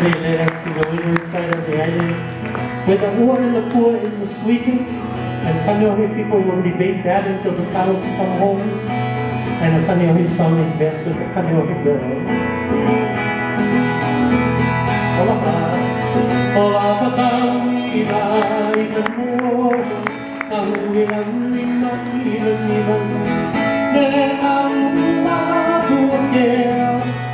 Let us see the winner side of the island. Where the water and the poor is the sweetest, and Kaneohe people will debate that until the cows come home. And the Kaneohe song is best with the Kaneohe girl. Ola patawiina ikanmo, kahuilang liman, ne ang mapuakea,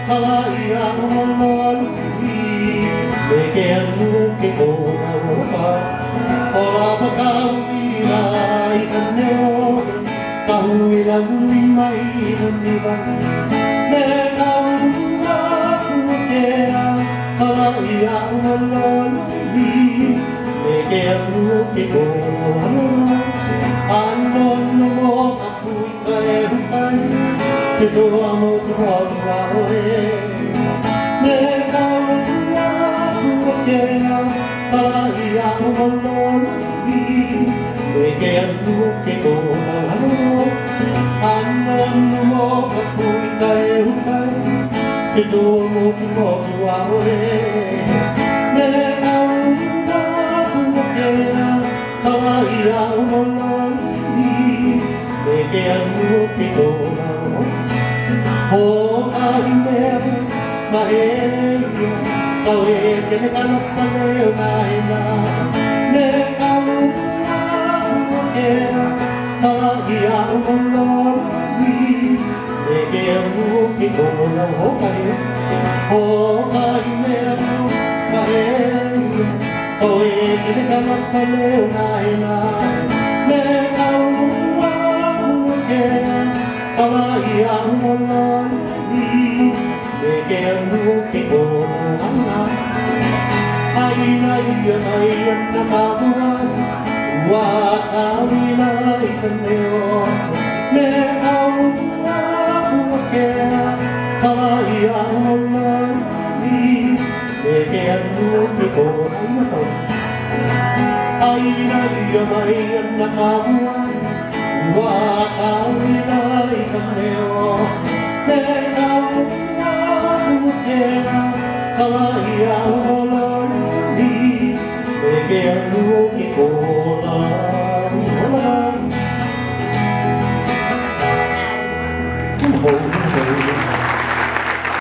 kalaiang malului, bekeanu kekona wapa. Ola patawiina ikanmo, kahuilang liman, ne ang mapuakea, kalaiang malului, bekeanu kekona. Anon mo ako'y kaerukan, ito ang magwawawe. Nekaw na kumakaya, kalaiang malului, bekeanu kekona. Anon mo ako'y kaerukan, ito ang magwawawe. Nekaw na kumakaya, kalaiang malului, bekeanu kekona. Oh, ahimera, maheya, kawe kene kanok paneo naina, nekalu kumakea, kalaiang malului, bekeanu kekona. Oh, ahimera, maheya, kawe kene kanok paneo naina, nekalu kumakea, kalaiang malului, bekeanu kekona. Ay nakabuhan, wakawina ikaneo, nekaw na kumakea, kalaiang malului, bekeanu kekona. Ay nakabuhan, wakawina ikaneo, nekaw na kumakea, kalaiang